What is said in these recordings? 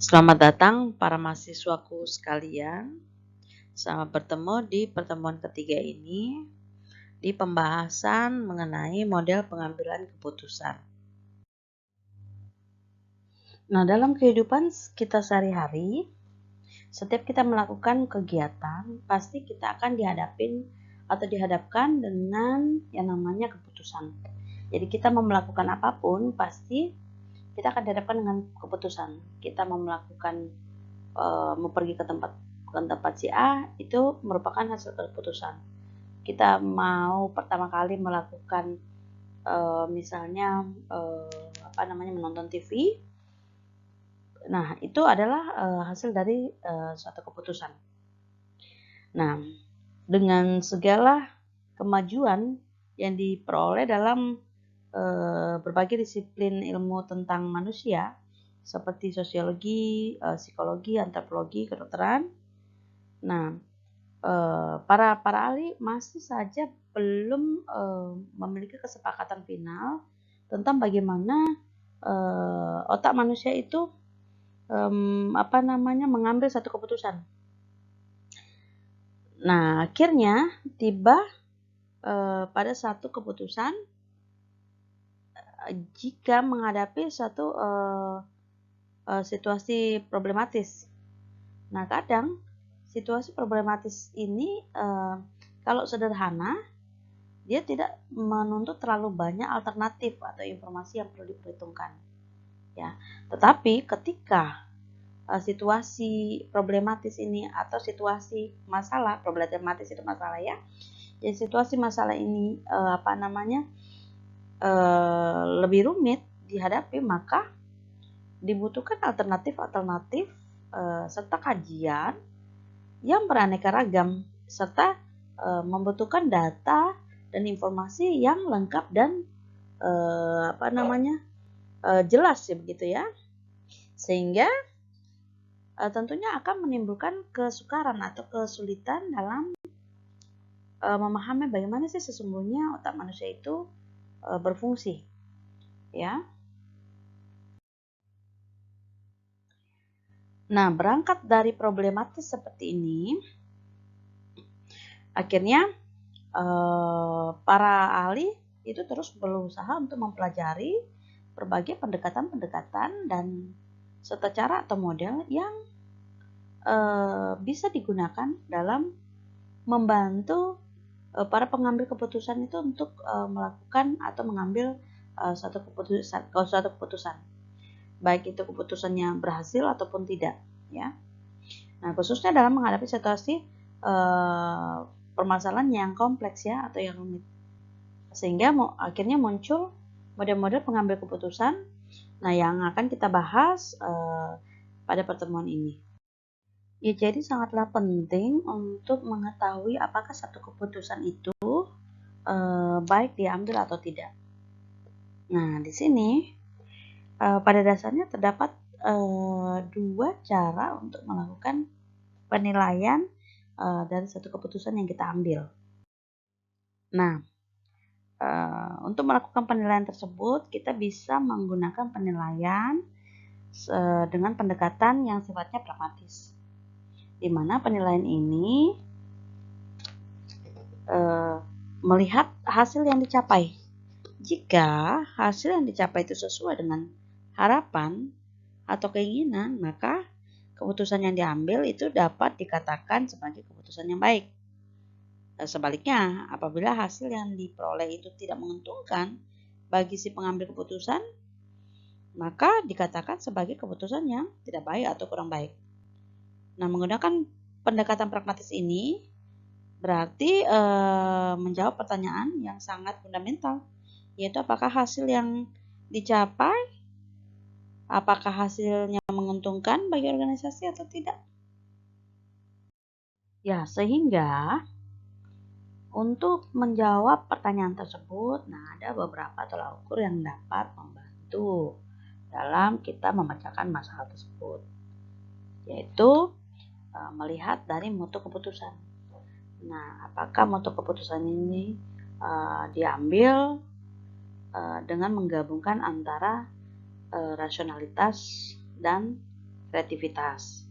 Selamat datang para mahasiswaku sekalian. Selamat bertemu di pertemuan ketiga ini di pembahasan mengenai model pengambilan keputusan. Nah, dalam kehidupan kita sehari-hari, setiap kita melakukan kegiatan, pasti kita akan dihadapkan dengan yang namanya keputusan. Jadi kita mau melakukan apapun, pasti kita akan dihadapkan dengan keputusan. Kita mau melakukan mau pergi ke tempat si A, itu merupakan hasil keputusan. Kita mau pertama kali melakukan misalnya menonton TV. Nah, itu adalah hasil dari suatu keputusan. Nah, dengan segala kemajuan yang diperoleh dalam berbagai disiplin ilmu tentang manusia seperti sosiologi, psikologi, antropologi, kedokteran. Nah, para ahli masih saja belum memiliki kesepakatan final tentang bagaimana otak manusia itu mengambil satu keputusan. Nah, akhirnya tiba pada satu keputusan jika menghadapi satu situasi problematis. Nah, kadang situasi problematis ini kalau sederhana, dia tidak menuntut terlalu banyak alternatif atau informasi yang perlu diperhitungkan. Ya, tetapi ketika situasi problematis ini atau situasi masalah, problematis itu masalah ya. Jadi situasi masalah ini lebih rumit dihadapi, maka dibutuhkan alternatif serta kajian yang beraneka ragam serta membutuhkan data dan informasi yang lengkap dan jelas ya begitu ya, sehingga tentunya akan menimbulkan kesukaran atau kesulitan dalam memahami bagaimana sih sesungguhnya otak manusia itu berfungsi ya. Nah, berangkat dari problematis seperti ini, akhirnya para ahli itu terus berusaha untuk mempelajari berbagai pendekatan-pendekatan dan serta cara atau model yang bisa digunakan dalam membantu para pengambil keputusan itu untuk melakukan atau mengambil suatu keputusan, baik itu keputusannya berhasil ataupun tidak, ya. Nah, khususnya dalam menghadapi situasi permasalahan yang kompleks ya atau yang rumit, sehingga akhirnya muncul model-model pengambil keputusan. Nah, yang akan kita bahas pada pertemuan ini. Ya, jadi sangatlah penting untuk mengetahui apakah satu keputusan itu baik diambil atau tidak. Nah, di sini pada dasarnya terdapat dua cara untuk melakukan penilaian dari satu keputusan yang kita ambil. Nah, untuk melakukan penilaian tersebut, kita bisa menggunakan penilaian dengan pendekatan yang sifatnya pragmatis, di mana penilaian ini melihat hasil yang dicapai. Jika hasil yang dicapai itu sesuai dengan harapan atau keinginan, maka keputusan yang diambil itu dapat dikatakan sebagai keputusan yang baik. Sebaliknya, apabila hasil yang diperoleh itu tidak menguntungkan bagi si pengambil keputusan, maka dikatakan sebagai keputusan yang tidak baik atau kurang baik. Nah, menggunakan pendekatan pragmatis ini berarti menjawab pertanyaan yang sangat fundamental, yaitu apakah hasil yang dicapai, apakah hasilnya menguntungkan bagi organisasi atau tidak. Ya, sehingga untuk menjawab pertanyaan tersebut, nah ada beberapa tolak ukur yang dapat membantu dalam kita memecahkan masalah tersebut, yaitu melihat dari mutu keputusan. Nah, apakah mutu keputusan ini diambil dengan menggabungkan antara rasionalitas dan kreativitas.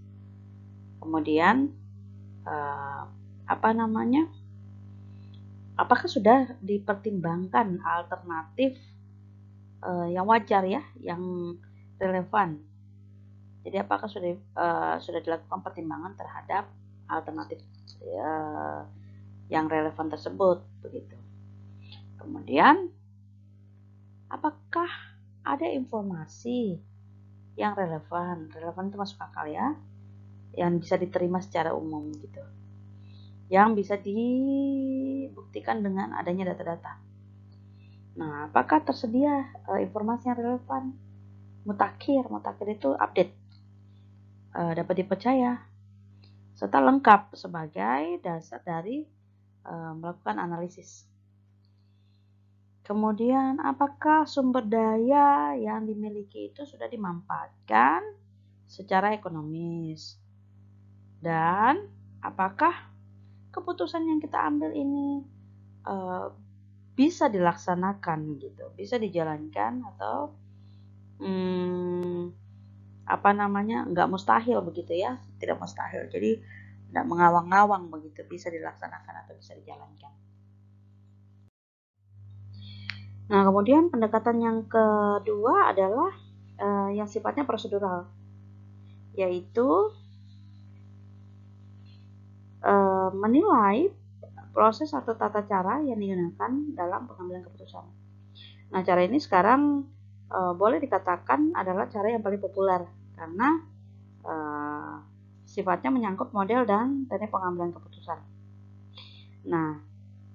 Kemudian apakah sudah dipertimbangkan alternatif yang wajar ya, yang relevan. Jadi apakah sudah dilakukan pertimbangan terhadap alternatif yang relevan tersebut, begitu. Kemudian apakah ada informasi yang relevan itu masuk akal ya, yang bisa diterima secara umum gitu, yang bisa dibuktikan dengan adanya data-data. Nah, apakah tersedia informasi yang relevan? Mutakhir itu update, dapat dipercaya, serta lengkap sebagai dasar dari melakukan analisis. Kemudian, apakah sumber daya yang dimiliki itu sudah dimanfaatkan secara ekonomis? Dan apakah keputusan yang kita ambil ini bisa dilaksanakan gitu, bisa dijalankan atau nggak mustahil begitu ya, tidak mustahil, jadi tidak mengawang-awang begitu, bisa dilaksanakan atau bisa dijalankan. Nah, kemudian pendekatan yang kedua adalah yang sifatnya prosedural, yaitu menilai proses atau tata cara yang digunakan dalam pengambilan keputusan. Nah, cara ini sekarang boleh dikatakan adalah cara yang paling populer karena sifatnya menyangkut model dan teknik pengambilan keputusan. Nah,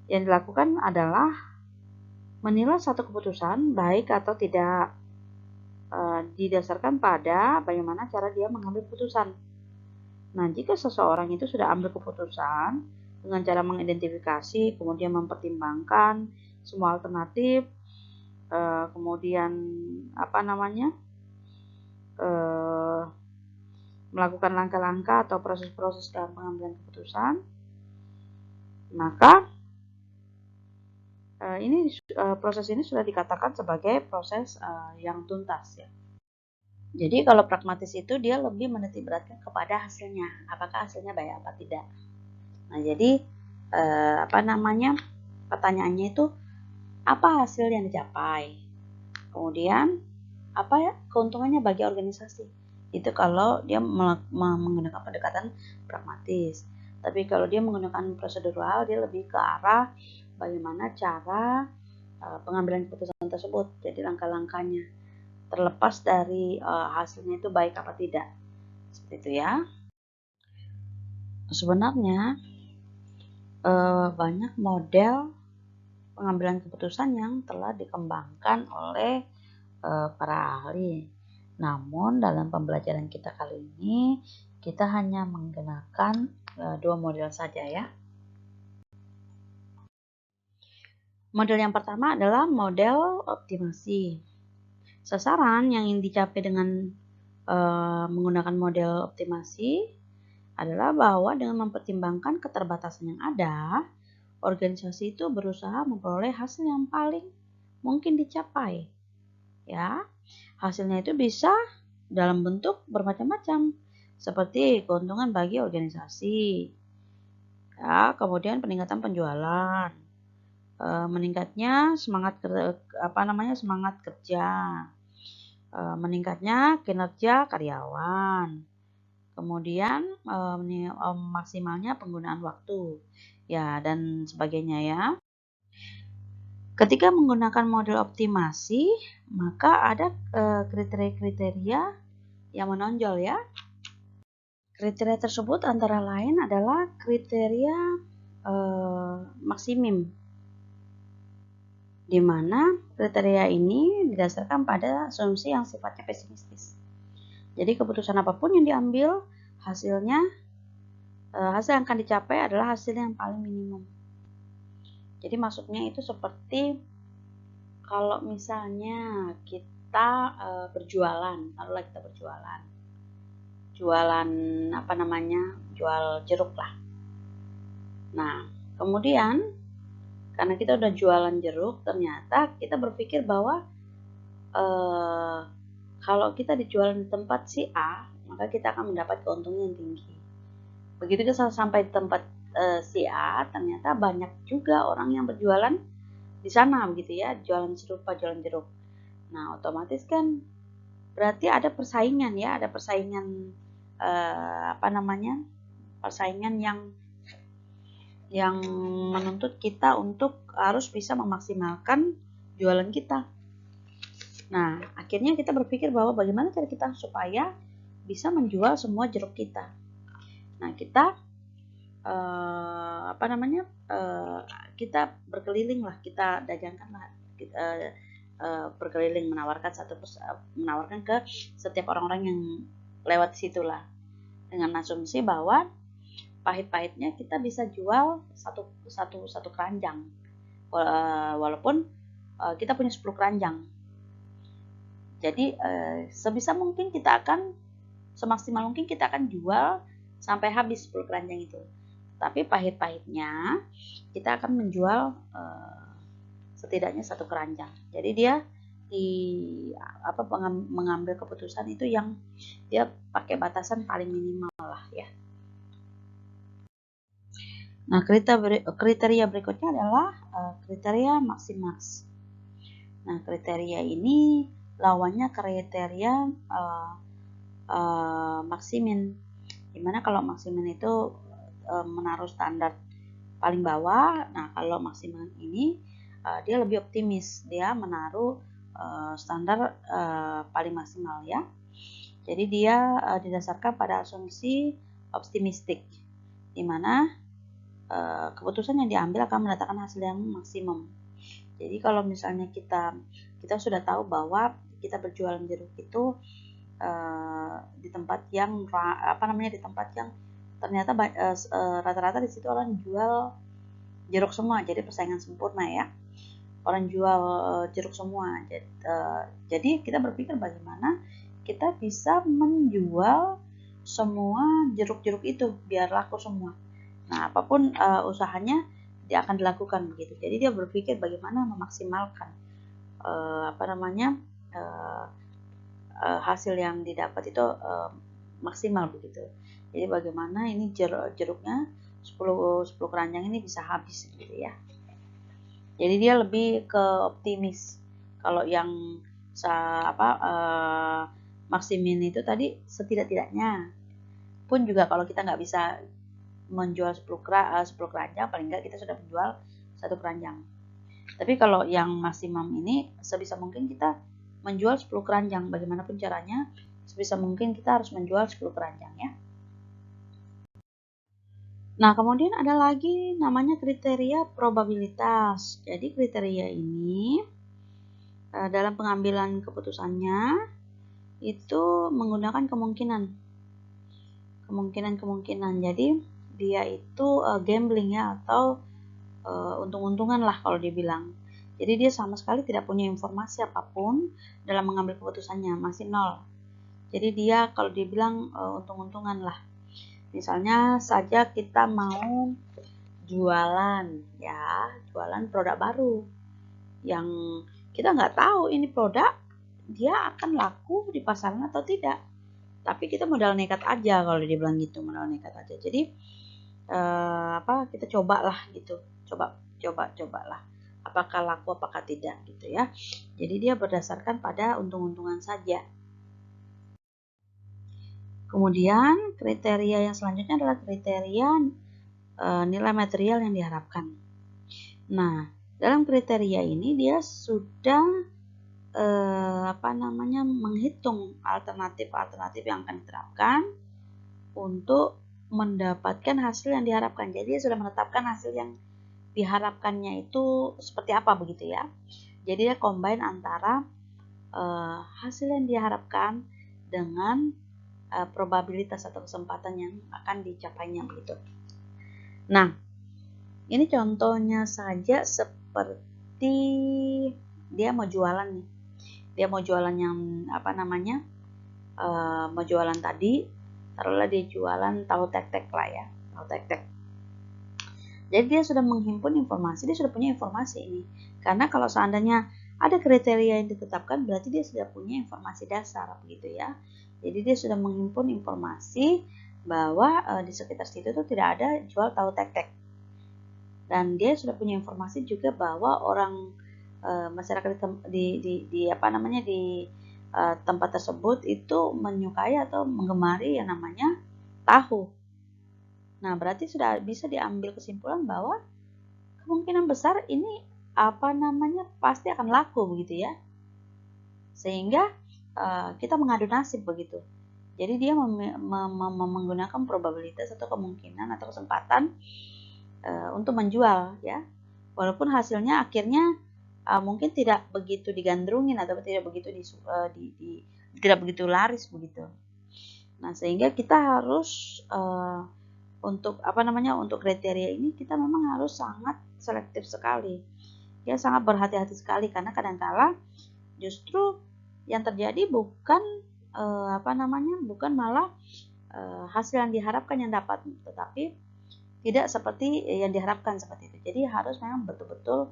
yang dilakukan adalah menilai satu keputusan baik atau tidak didasarkan pada bagaimana cara dia mengambil keputusan. Nah, jika seseorang itu sudah ambil keputusan dengan cara mengidentifikasi, kemudian mempertimbangkan semua alternatif, kemudian melakukan langkah-langkah atau proses-proses dalam pengambilan keputusan, maka proses ini sudah dikatakan sebagai proses yang tuntas ya. Jadi kalau pragmatis itu dia lebih menitikberatkan kepada hasilnya, apakah hasilnya baik apa tidak. Nah, jadi pertanyaannya itu apa hasil yang dicapai, kemudian apa ya keuntungannya bagi organisasi. Itu kalau dia menggunakan pendekatan pragmatis. Tapi kalau dia menggunakan prosedural, dia lebih ke arah bagaimana cara pengambilan keputusan tersebut, jadi langkah-langkahnya, terlepas dari hasilnya itu baik apa tidak. Seperti itu ya. Sebenarnya banyak model pengambilan keputusan yang telah dikembangkan oleh para ahli. Namun dalam pembelajaran kita kali ini kita hanya menggunakan 2 model saja ya. Model yang pertama adalah model optimasi. Sasaran yang ingin dicapai dengan menggunakan model optimasi adalah bahwa dengan mempertimbangkan keterbatasan yang ada, organisasi itu berusaha memperoleh hasil yang paling mungkin dicapai. Ya, hasilnya itu bisa dalam bentuk bermacam-macam, seperti keuntungan bagi organisasi, ya, kemudian peningkatan penjualan, meningkatnya semangat kerja, meningkatnya kinerja karyawan, kemudian maksimalnya penggunaan waktu, ya, dan sebagainya ya. Ketika menggunakan model optimasi, maka ada kriteria-kriteria yang menonjol ya. Kriteria tersebut antara lain adalah kriteria maksimum, di mana kriteria ini didasarkan pada asumsi yang sifatnya pesimistis. Jadi keputusan apapun yang diambil, hasil yang akan dicapai adalah hasil yang paling minimum. Jadi maksudnya itu seperti kalau misalnya kita berjualan, taruhlah kita berjualan, jual jeruk lah. Nah, kemudian karena kita udah jualan jeruk, ternyata kita berpikir bahwa kalau kita dijual di tempat si A, maka kita akan mendapat keuntungan yang tinggi. Begitu kita sampai tempat si A, ternyata banyak juga orang yang berjualan di sana begitu ya, jualan serupa, jualan jeruk. Nah, otomatis kan berarti ada persaingan ya, ada persaingan persaingan yang menuntut kita untuk harus bisa memaksimalkan jualan kita. Nah, akhirnya kita berpikir bahwa bagaimana cara kita supaya bisa menjual semua jeruk kita. Nah, kita kita berkeliling lah, kita dagangkan lah, berkeliling menawarkan ke setiap orang-orang yang lewat situ lah, dengan asumsi bahwa pahit-pahitnya kita bisa jual satu keranjang, walaupun kita punya 10 keranjang. Jadi sebisa mungkin semaksimal mungkin kita akan jual sampai habis 10 keranjang itu. Tapi pahit-pahitnya kita akan menjual setidaknya 1 keranjang. Jadi dia mengambil keputusan itu yang dia pakai batasan paling minimal lah ya. Nah, kriteria berikutnya adalah kriteria Maximax. Nah, kriteria ini lawannya kriteria Maximin. Dimana kalau Maximin itu menaruh standar paling bawah, nah kalau Maximin ini dia lebih optimis, dia menaruh standar paling maksimal ya. Jadi dia didasarkan pada asumsi optimistik, dimana keputusan yang diambil akan mendatangkan hasil yang maksimum. Jadi kalau misalnya kita sudah tahu bahwa kita berjualan jeruk itu di tempat yang ternyata rata-rata di situ orang jual jeruk semua, jadi persaingan sempurna ya, orang jual jeruk semua. Jadi kita berpikir bagaimana kita bisa menjual semua jeruk-jeruk itu biar laku semua. Nah, apapun usahanya dia akan dilakukan begitu. Jadi dia berpikir bagaimana memaksimalkan hasil yang didapat itu maksimal begitu. Jadi bagaimana ini jeruknya 10 keranjang ini bisa habis gitu ya. Jadi dia lebih ke optimis. Kalau yang Maximin itu tadi setidak-tidaknya pun juga kalau kita nggak bisa menjual 10 keranjang, paling nggak kita sudah menjual 1 keranjang. Tapi kalau yang maksimum ini sebisa mungkin kita menjual 10 keranjang, bagaimanapun caranya sebisa mungkin kita harus menjual 10 keranjang ya. Nah, kemudian ada lagi namanya kriteria probabilitas. Jadi kriteria ini dalam pengambilan keputusannya itu menggunakan kemungkinan. Jadi dia itu gambling ya, atau untung-untungan lah kalau dibilang. Jadi dia sama sekali tidak punya informasi apapun dalam mengambil keputusannya, masih nol. Jadi dia kalau dibilang untung-untungan lah. Misalnya saja kita mau jualan produk baru yang kita nggak tahu ini produk dia akan laku di pasaran atau tidak. Tapi kita modal nekat aja kalau dibilang gitu, modal nekat aja. Jadi kita cobalah gitu, cobalah apakah laku apakah tidak gitu ya. Jadi dia berdasarkan pada untung-untungan saja. Kemudian kriteria yang selanjutnya adalah kriteria nilai material yang diharapkan. Nah, dalam kriteria ini dia sudah menghitung alternatif yang akan diterapkan untuk mendapatkan hasil yang diharapkan. Jadi dia sudah menetapkan hasil yang diharapkannya itu seperti apa begitu ya. Jadi dia combine antara hasil yang diharapkan dengan probabilitas atau kesempatan yang akan dicapainya begitu. Nah, ini contohnya saja seperti dia mau jualan nih. Dia mau jualan yang mau jualan tadi, taruhlah dia jualan tahu tek-tek lah ya, tahu tek-tek. Jadi dia sudah menghimpun informasi, dia sudah punya informasi ini. Karena kalau seandainya ada kriteria yang ditetapkan, berarti dia sudah punya informasi dasar begitu ya. Jadi dia sudah menghimpun informasi bahwa di sekitar situ tuh tidak ada jual tahu tek-tek. Dan dia sudah punya informasi juga bahwa orang masyarakat di apa namanya di tempat tersebut itu menyukai atau menggemari yang namanya tahu. Nah, berarti sudah bisa diambil kesimpulan bahwa kemungkinan besar ini apa namanya pasti akan laku begitu ya. Sehingga kita mengadu nasib begitu. Jadi dia menggunakan probabilitas atau kemungkinan atau kesempatan untuk menjual ya. Walaupun hasilnya akhirnya mungkin tidak begitu digandrungin atau tidak begitu tidak begitu laris begitu. Nah, sehingga kita harus untuk apa namanya untuk kriteria ini kita memang harus sangat selektif sekali. Ya, sangat berhati-hati sekali karena kadang-kala justru yang terjadi bukan bukan malah hasil yang diharapkan yang dapat, tetapi tidak seperti yang diharapkan seperti itu. Jadi harus memang betul-betul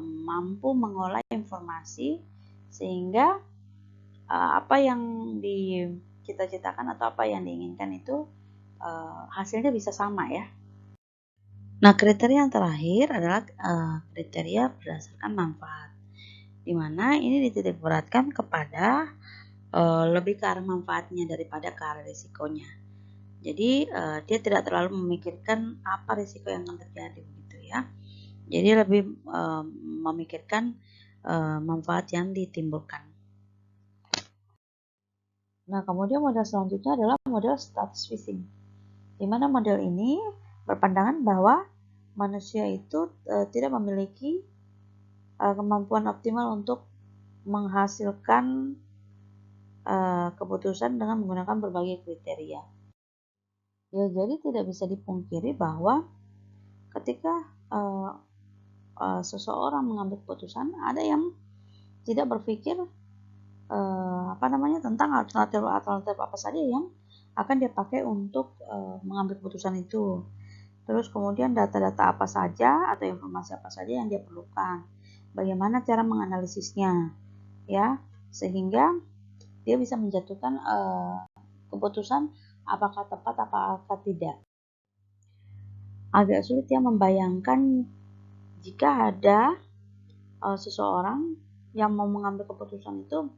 mampu mengolah informasi sehingga apa yang dicita-citakan atau apa yang diinginkan itu hasilnya bisa sama ya. Nah, kriteria yang terakhir adalah kriteria berdasarkan manfaat, di mana ini dititik beratkan kepada lebih ke arah manfaatnya daripada ke arah risikonya. Jadi dia tidak terlalu memikirkan apa risiko yang akan terjadi begitu ya. Jadi lebih memikirkan manfaat yang ditimbulkan. Nah, kemudian model selanjutnya adalah model status fishing, di mana model ini berpandangan bahwa manusia itu tidak memiliki kemampuan optimal untuk menghasilkan keputusan dengan menggunakan berbagai kriteria. Ya, jadi tidak bisa dipungkiri bahwa ketika seseorang mengambil keputusan, ada yang tidak berpikir tentang alternatif apa saja yang akan dia pakai untuk mengambil keputusan itu. Terus kemudian data-data apa saja atau informasi apa saja yang dia perlukan. Bagaimana cara menganalisisnya, ya, sehingga dia bisa menjatuhkan keputusan apakah tepat apakah tidak. Agak sulit ya membayangkan jika ada seseorang yang mau mengambil keputusan itu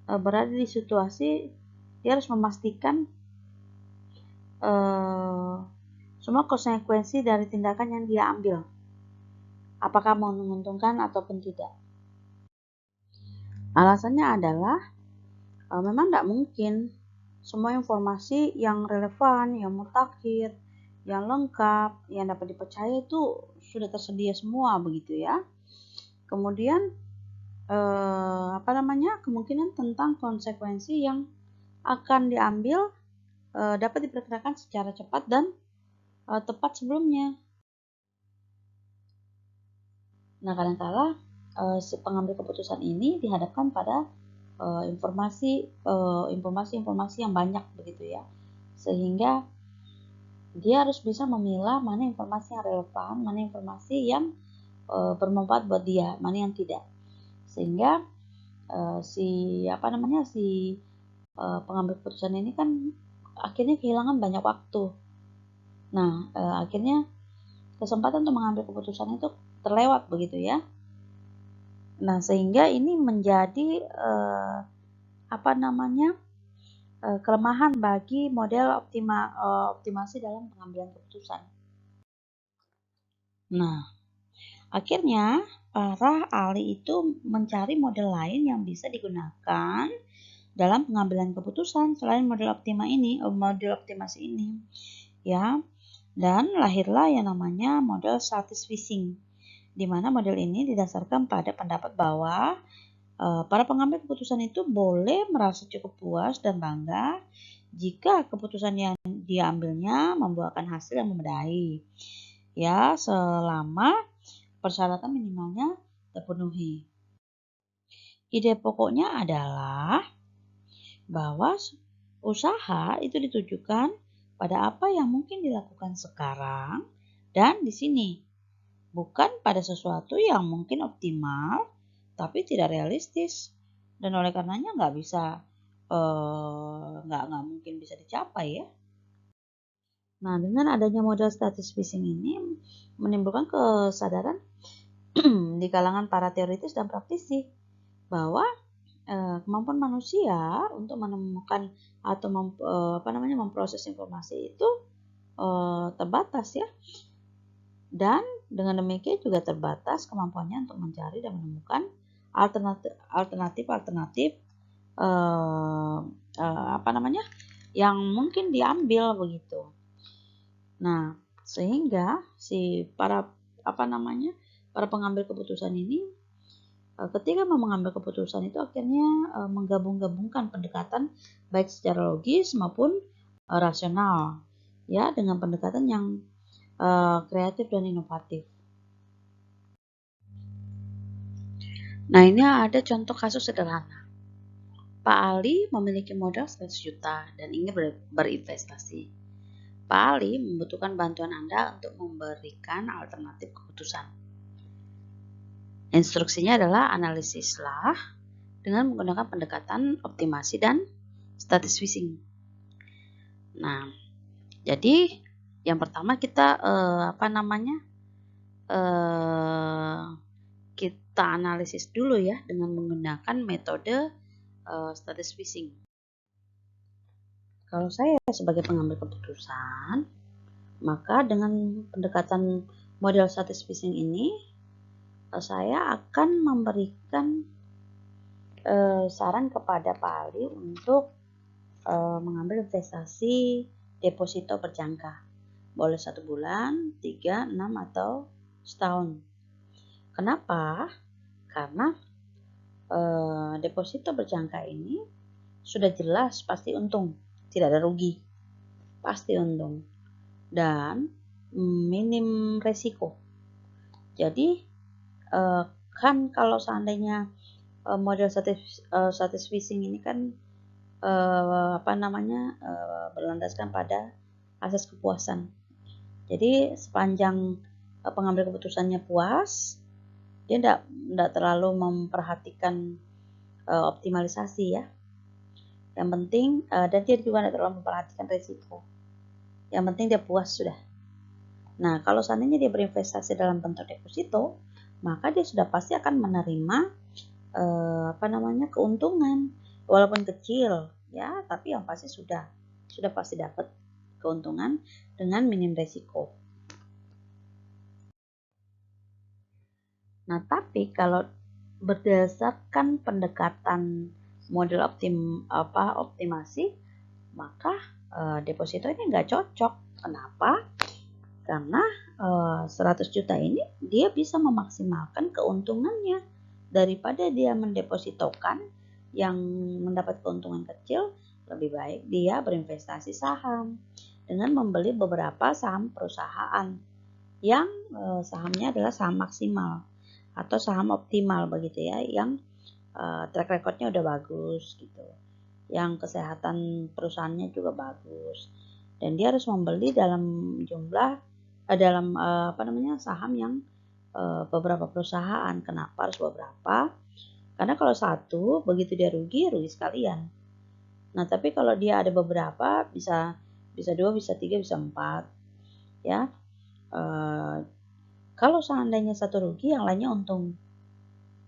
berada di situasi dia harus memastikan semua konsekuensi dari tindakan yang dia ambil, apakah menguntungkan ataupun tidak. Alasannya adalah memang tidak mungkin semua informasi yang relevan, yang mutakhir, yang lengkap, yang dapat dipercaya itu sudah tersedia semua begitu ya. Kemudian kemungkinan tentang konsekuensi yang akan diambil dapat diperkirakan secara cepat dan tepat sebelumnya. Nah, kadang-kala si pengambil keputusan ini dihadapkan pada informasi yang banyak begitu ya, sehingga dia harus bisa memilah mana informasi yang relevan, mana informasi yang bermanfaat buat dia, mana yang tidak, sehingga pengambil keputusan ini kan akhirnya kehilangan banyak waktu. Nah, akhirnya kesempatan untuk mengambil keputusan itu terlewat begitu ya. Nah, sehingga ini menjadi kelemahan bagi model optimasi dalam pengambilan keputusan. Nah, akhirnya para ahli itu mencari model lain yang bisa digunakan dalam pengambilan keputusan selain model optimasi ini, ya. Dan lahirlah yang namanya model status fishing, di mana model ini didasarkan pada pendapat bahwa para pengambil keputusan itu boleh merasa cukup puas dan bangga jika keputusan yang diambilnya membuahkan hasil yang memadai, ya, selama persyaratan minimalnya terpenuhi. Ide pokoknya adalah bahwa usaha itu ditujukan pada apa yang mungkin dilakukan sekarang dan di sini, bukan pada sesuatu yang mungkin optimal tapi tidak realistis dan oleh karenanya nggak mungkin bisa dicapai ya. Nah, dengan adanya model status phishing ini menimbulkan kesadaran di kalangan para teoritis dan praktisi bahwa kemampuan manusia untuk menemukan atau memproses informasi itu terbatas ya. Dan dengan demikian juga terbatas kemampuannya untuk mencari dan menemukan alternatif yang mungkin diambil begitu. Nah, sehingga para pengambil keputusan ini ketika mau mengambil keputusan itu akhirnya menggabung-gabungkan pendekatan baik secara logis maupun rasional ya, dengan pendekatan yang kreatif dan inovatif. Nah, ini ada contoh kasus sederhana. Pak Ali memiliki modal 100 juta dan ingin berinvestasi. Pak Ali membutuhkan bantuan Anda untuk memberikan alternatif keputusan. Instruksinya adalah analisislah dengan menggunakan pendekatan optimasi dan status phishing. Nah, jadi yang pertama kita kita analisis dulu ya dengan menggunakan metode status phishing. Kalau saya sebagai pengambil keputusan, maka dengan pendekatan model status phishing ini, saya akan memberikan saran kepada Pak Ali untuk mengambil investasi deposito berjangka. Boleh 1 bulan, 3, 6, atau setahun. Kenapa? Karena deposito berjangka ini sudah jelas pasti untung, tidak ada rugi, pasti untung, dan minim resiko. Jadi kan kalau seandainya model status phishing ini kan berlandaskan pada asas kepuasan. Jadi sepanjang pengambil keputusannya puas, dia tidak terlalu memperhatikan optimalisasi ya. Yang penting dan dia juga tidak terlalu memperhatikan risiko. Yang penting dia puas sudah. Nah, kalau seandainya dia berinvestasi dalam bentuk deposito, maka dia sudah pasti akan menerima keuntungan, walaupun kecil ya, tapi yang pasti sudah pasti dapat keuntungan dengan minim resiko. Nah, tapi kalau berdasarkan pendekatan model optimasi, maka deposito ini nggak cocok. Kenapa? Karena 100 juta ini dia bisa memaksimalkan keuntungannya daripada dia mendepositokan yang mendapat keuntungan kecil. Lebih baik dia berinvestasi saham dengan membeli beberapa saham perusahaan yang sahamnya adalah saham maksimal atau saham optimal begitu ya, yang track recordnya udah bagus gitu, yang kesehatan perusahaannya juga bagus, dan dia harus membeli dalam jumlah saham yang beberapa perusahaan. Kenapa harus beberapa? Karena kalau satu begitu dia rugi sekalian. Nah, tapi kalau dia ada beberapa, bisa 2, bisa 3, bisa 4 ya. Kalau seandainya satu rugi, yang lainnya untung.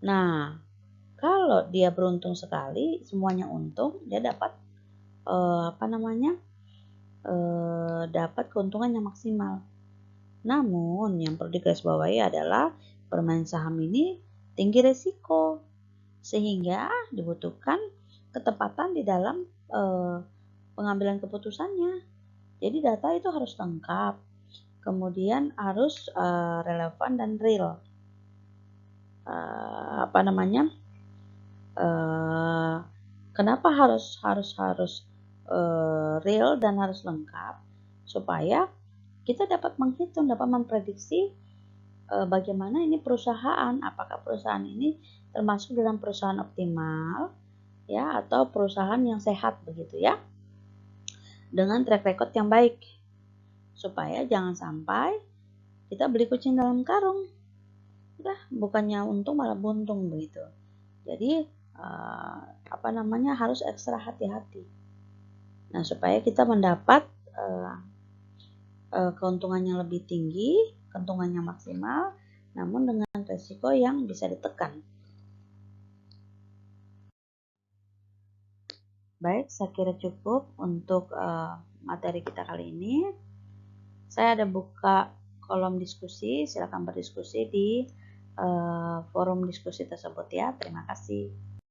Nah, kalau dia beruntung sekali, semuanya untung, dia dapat dapat keuntungan yang maksimal. Namun, yang perlu digarisbawahi adalah bermain saham ini tinggi resiko, sehingga dibutuhkan ketepatan di dalam pengambilan keputusannya. Jadi data itu harus lengkap, kemudian harus relevan dan real. Kenapa harus real dan harus lengkap? Supaya kita dapat menghitung, dapat memprediksi bagaimana ini perusahaan, apakah perusahaan ini termasuk dalam perusahaan optimal ya, atau perusahaan yang sehat begitu ya, dengan track record yang baik, supaya jangan sampai kita beli kucing dalam karung. Udah, bukannya untung malah buntung begitu. Jadi harus ekstra hati-hati. Nah, supaya kita mendapat keuntungannya lebih tinggi, keuntungannya maksimal, namun dengan resiko yang bisa ditekan. Baik, saya kira cukup untuk materi kita kali ini. Saya ada buka kolom diskusi, silakan berdiskusi di forum diskusi tersebut ya. Terima kasih.